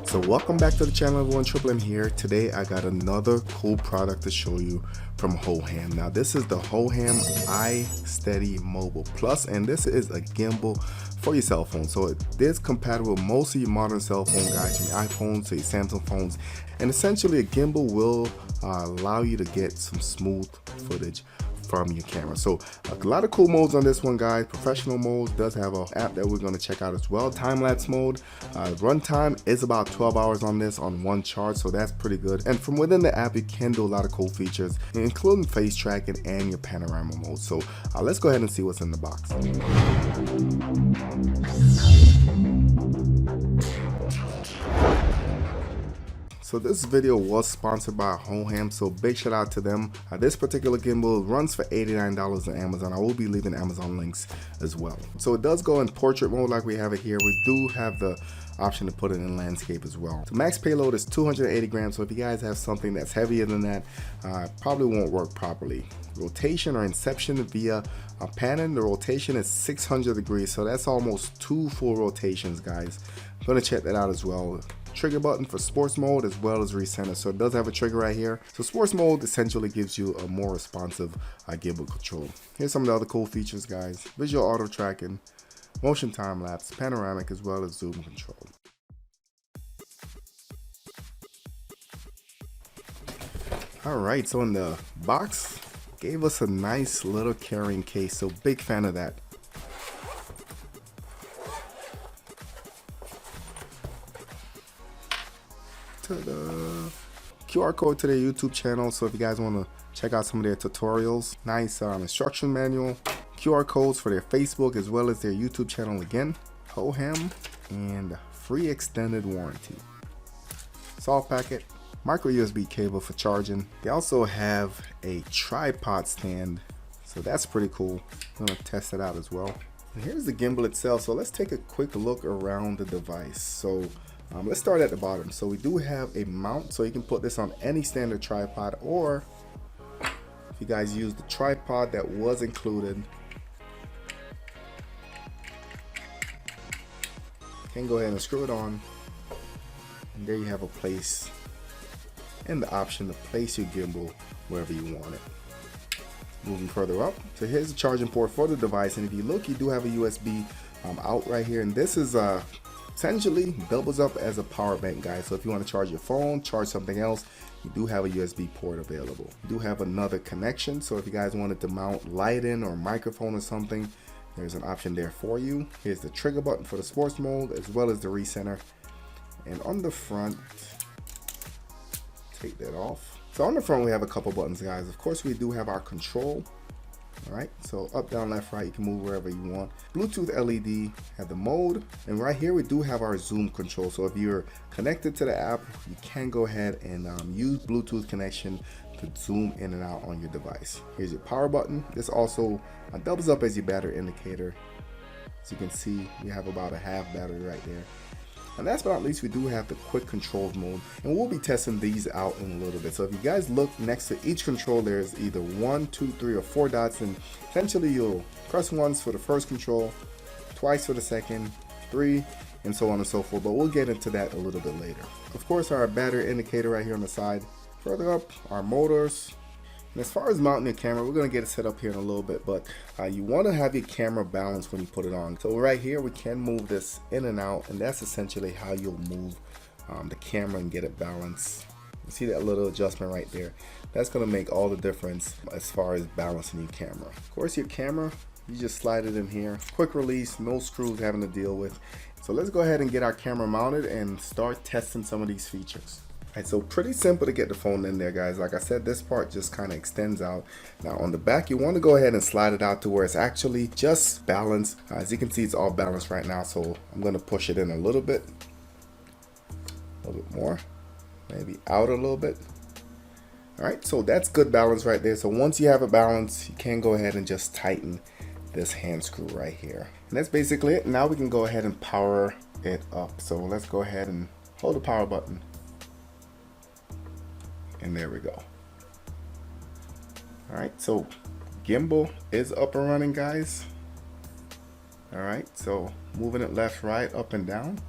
So welcome back to the channel everyone, Triple M here. Today I got another cool product to show you from Hohem. Now this is the Hohem iSteady Mobile Plus, and this is a gimbal for your cell phone. So it is compatible with most of your modern cell phone guys, from your iPhones to your Samsung phones, and essentially a gimbal will allow you to get some smooth footage from your camera. So a lot of cool modes on this one guys. Professional mode does have an app that we're going to check out as well. Time-lapse mode, runtime is about 12 hours on this on one charge, so that's pretty good. And from within the app you can do a lot of cool features, including face tracking and your panorama mode. So let's go ahead and see what's in the box. So this video was sponsored by Hohem, so big shout out to them. This particular gimbal runs for $89 on Amazon. I will be leaving Amazon links as well. So it does go in portrait mode like we have it here. We do have the option to put it in landscape as well. The max payload is 280 grams, so if you guys have something that's heavier than that, probably won't work properly. Rotation or inception via panning, the rotation is 600 degrees, so that's almost 2 full rotations guys. I'm gonna check that out as well. Trigger button for sports mode as well as recenter, so it does have a trigger right here. So sports mode essentially gives you a more responsive gimbal control. Here's some of the other cool features guys: visual auto tracking, motion time lapse, panoramic, as well as zoom control. Alright, so in the box gave us a nice little carrying case, so big fan of that. The QR code to their YouTube channel, so if you guys want to check out some of their tutorials. Nice instruction manual, QR codes for their Facebook as well as their YouTube channel again, Hohem, and free extended warranty. Salt packet, micro USB cable for charging. They also have a tripod stand, so that's pretty cool. I'm gonna test it out as well. And here's the gimbal itself, so let's take a quick look around the device. So let's start at the bottom. So we do have a mount, so you can put this on any standard tripod, or if you guys use the tripod that was included, you can go ahead and screw it on, and there you have a place and the option to place your gimbal wherever you want it. Moving further up, so here's the charging port for the device, and if you look, you do have a USB out right here, and this is essentially doubles up as a power bank guys. So if you want to charge your phone, charge something else, you do have a USB port available. You do have another connection, so if you guys wanted to mount lighting or microphone or something, there's an option there for you. Here's the trigger button for the sports mode as well as the recenter. And on the front, take that off. So on the front we have a couple buttons guys. Of course we do have our control. Alright, so up, down, left, right, you can move wherever you want. Bluetooth LED, have the mode, and right here we do have our zoom control. So if you're connected to the app, you can go ahead and use Bluetooth connection to zoom in and out on your device. Here's your power button. This also doubles up as your battery indicator. As you can see, we have about a half battery right there. And last but not least, we do have the quick control mode, and we'll be testing these out in a little bit. So if you guys look next to each control, there's either 1, 2, 3, or 4 dots, and essentially you'll press once for the first control, twice for the second, 3, and so on and so forth, but we'll get into that a little bit later. Of course, our battery indicator right here on the side. Further up, our motors. And as far as mounting your camera, we're going to get it set up here in a little bit, but you want to have your camera balanced when you put it on. So right here we can move this in and out, and that's essentially how you'll move the camera and get it balanced. You see that little adjustment right there? That's going to make all the difference as far as balancing your camera. Of course, your camera, you just slide it in here. Quick release, no screws having to deal with. So let's go ahead and get our camera mounted and start testing some of these features. So pretty simple to get the phone in there guys. Like I said, this part just kind of extends out. Now on the back, you want to go ahead and slide it out to where it's actually just balanced. As you can see, it's all balanced right now, so I'm going to push it in a little bit more, maybe out a little bit. Alright, so that's good balance right there. So once you have it balanced, you can go ahead and just tighten this hand screw right here, and that's basically it. Now we can go ahead and power it up. So let's go ahead and hold the power button. And there we go. Alright, so gimbal is up and running guys. Alright, so moving it left, right, up and down.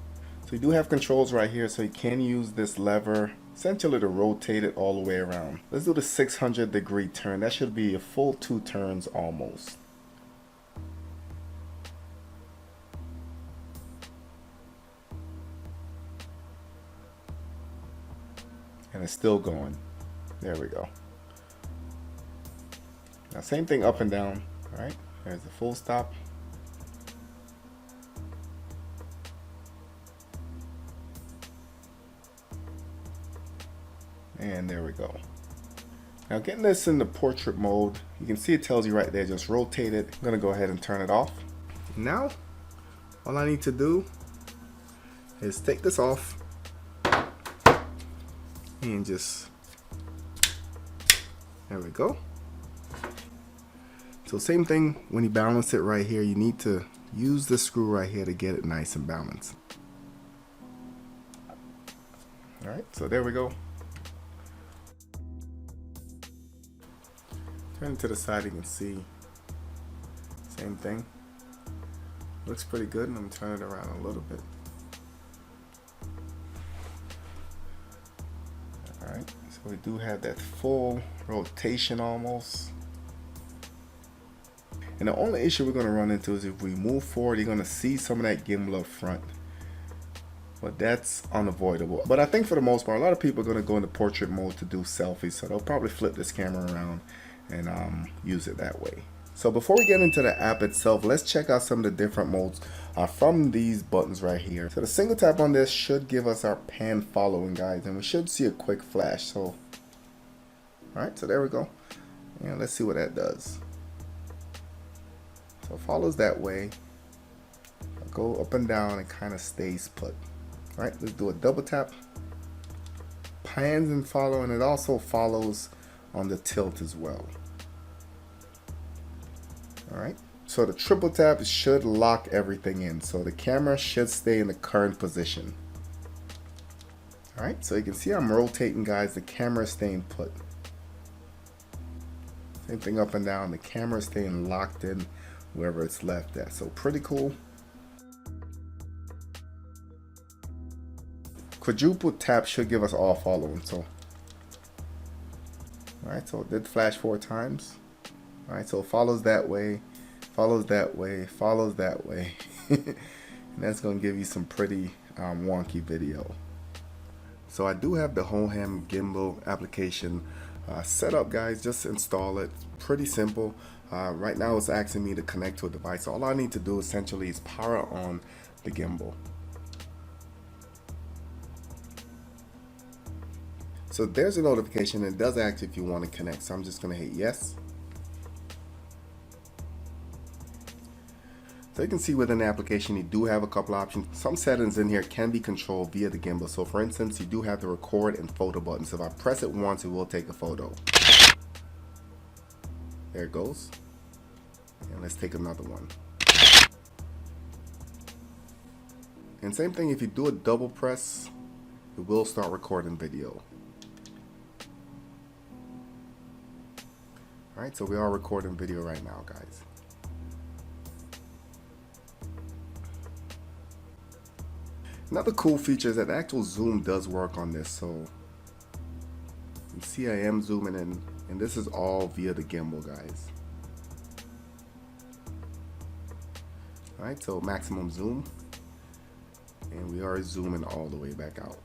So you do have controls right here, so you can use this lever essentially to rotate it all the way around. Let's do the 600-degree turn. That should be a full 2 turns almost. And it's still going. There we go. Now same thing up and down. All right, there's the full stop. And there we go. Now getting this in the portrait mode, you can see it tells you right there, just rotate it. I'm gonna go ahead and turn it off. Now, all I need to do is take this off and just, there we go. So same thing when you balance it right here, you need to use the screw right here to get it nice and balanced. All right, so there we go. Turn it to the side, you can see, same thing. Looks pretty good, and I'm turning it around a little bit. All right, so we do have that full rotation almost. And the only issue we're gonna run into is if we move forward, you're gonna see some of that gimbal up front. But that's unavoidable. But I think for the most part, a lot of people are gonna go into portrait mode to do selfies, so they'll probably flip this camera around and use it that way. So before we get into the app itself, let's check out some of the different modes from these buttons right here. So the single tap on this should give us our pan following, guys, and we should see a quick flash. So, all right, so there we go. And let's see what that does. So it follows that way. I'll go up and down and kind of stays put. All right, let's do a double tap. Pans and follow, and it also follows on the tilt as well. All right, so the triple tap should lock everything in, so the camera should stay in the current position. All right, so you can see I'm rotating, guys. The camera is staying put. Same thing up and down. The camera is staying locked in wherever it's left at. So pretty cool. Quadruple tap should give us all following. So, all right, so it did flash 4 times. All right, so it follows that way, follows that way, follows that way. And that's gonna give you some pretty wonky video. So I do have the Hohem Gimbal application set up, guys. Just install it. Pretty simple. Right now it's asking me to connect to a device. So all I need to do essentially is power on the gimbal. So there's a notification. It does ask if you want to connect. So I'm just going to hit yes. So you can see within the application you do have a couple options. Some settings in here can be controlled via the gimbal. So for instance, you do have the record and photo button. So if I press it once, it will take a photo. There it goes. And let's take another one. And same thing, if you do a double press, it will start recording video. All right, so we are recording video right now, guys. Another cool feature is that the actual zoom does work on this. So you see I am zooming in, and this is all via the gimbal, guys. All right, so maximum zoom, and we are zooming all the way back out.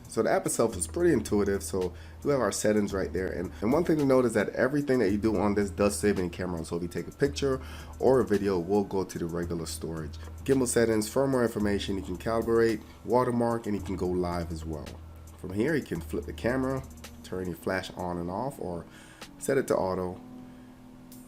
So the app itself is pretty intuitive. So we have our settings right there, and one thing to note is that everything that you do on this does save in camera. So if you take a picture or a video, it will go to the regular storage. Gimbal settings, firmware information, you can calibrate, watermark, and you can go live as well. From here you can flip the camera, turn your flash on and off, or set it to auto.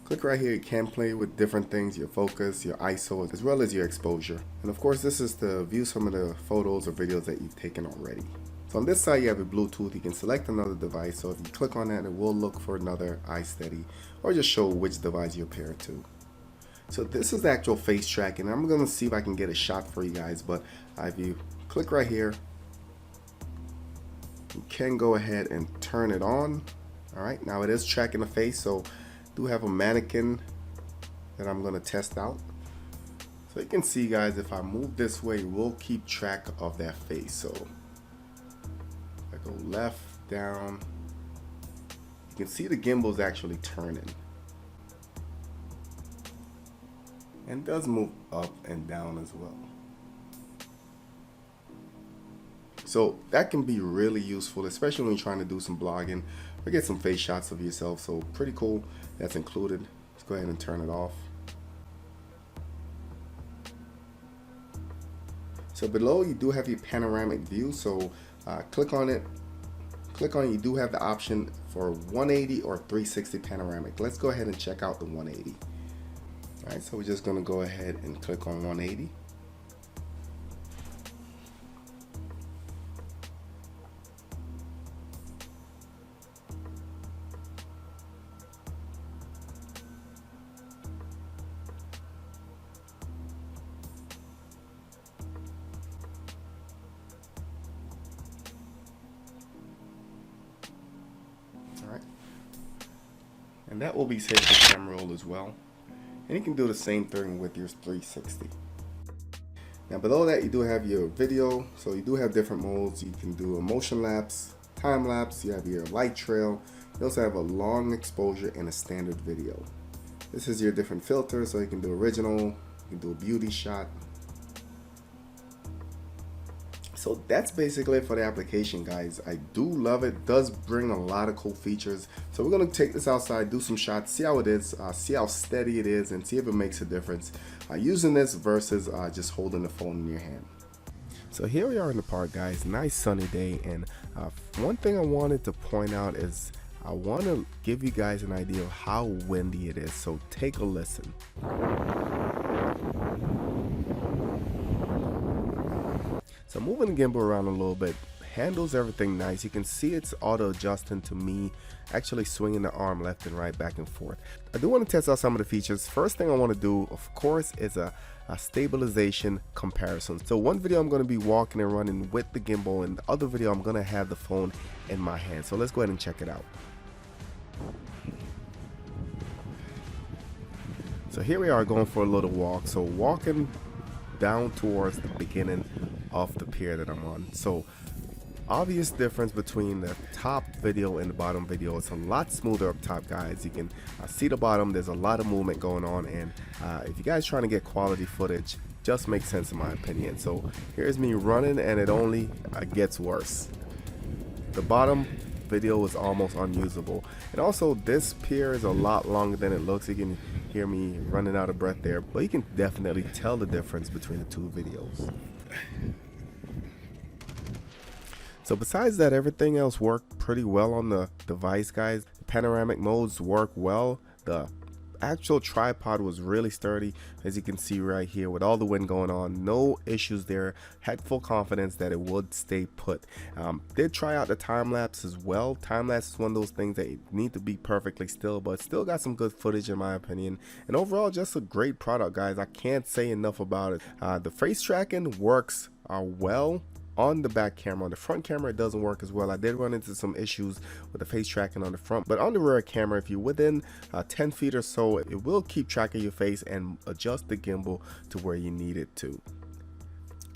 Click right here, you can play with different things, your focus, your ISO, as well as your exposure. And of course, this is to view some of the photos or videos that you've taken already. So on this side, you have your Bluetooth. You can select another device. So if you click on that, it will look for another iSteady, or just show which device you're paired to. So this is the actual face tracking. I'm gonna see if I can get a shot for you guys, but if you click right here, you can go ahead and turn it on. All right, now it is tracking the face, so I do have a mannequin that I'm gonna test out. So you can see, guys, if I move this way, we'll keep track of that face. So if I go left, down, you can see the gimbal's actually turning. And it does move up and down as well. So that can be really useful, especially when you're trying to do some blogging or get some face shots of yourself. So pretty cool, that's included. Let's go ahead and turn it off. So below you do have your panoramic view, so click on it. You do have the option for 180 or 360 panoramic. Let's go ahead and check out the 180. All right, so we're just gonna go ahead and click on 180. And that will be safe for camera roll as well. And you can do the same thing with your 360. Now below that you do have your video. So you do have different modes. You can do a motion lapse, time lapse, you have your light trail. You also have a long exposure and a standard video. This is your different filters, so you can do original, you can do a beauty shot. So that's basically it for the application, guys. I do love it. It does bring a lot of cool features. So we're gonna take this outside, do some shots, see how it is, see how steady it is, and see if it makes a difference using this versus just holding the phone in your hand. So here we are in the park, guys. Nice sunny day, and one thing I wanted to point out is I want to give you guys an idea of how windy it is. So take a listen. So moving the gimbal around a little bit handles everything nice. You can see it's auto adjusting to me actually swinging the arm left and right, back and forth. I do want to test out some of the features. First thing I want to do, of course, is a stabilization comparison. So one video I'm going to be walking and running with the gimbal, and the other video I'm going to have the phone in my hand. So let's go ahead and check it out. So here we are going for a little walk. So walking down towards the beginning of the pier that I'm on. So obvious difference between the top video and the bottom video. It's a lot smoother up top, guys. You can see the bottom. There's a lot of movement going on, and if you guys trying to get quality footage, just makes sense in my opinion. So here's me running, and it only gets worse. The bottom video is almost unusable, and also this pier is a lot longer than it looks. You can hear me running out of breath there, but you can definitely tell the difference between the two videos. So besides that, everything else worked pretty well on the device, guys. The panoramic modes work well. The actual tripod was really sturdy, as you can see right here with all the wind going on. No issues there. Had full confidence that it would stay put. Did try out the time lapse as well. Time lapse is one of those things that need to be perfectly still, but still got some good footage in my opinion. And overall, just a great product, guys. I can't say enough about it. The face tracking works well on the back camera. On the front camera it doesn't work as well. I did run into some issues with the face tracking on the front, but on the rear camera, if you're within 10 feet or so, it will keep track of your face and adjust the gimbal to where you need it to.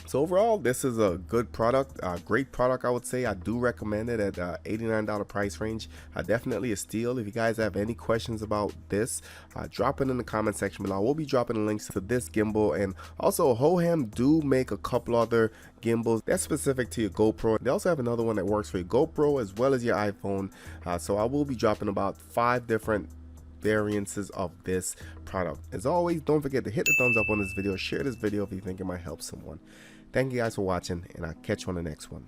So overall, this is a good product, a great product, I would say. I do recommend it at $89 price range. Definitely a steal. If you guys have any questions about this, drop it in the comment section below. I will be dropping links to this gimbal, and also Hohem do make a couple other gimbals that's specific to your GoPro. They also have another one that works for your GoPro as well as your iPhone. So I will be dropping about 5 different variances of this product. As always, don't forget to hit the thumbs up on this video, share this video if you think it might help someone. Thank you guys for watching, and I'll catch you on the next one.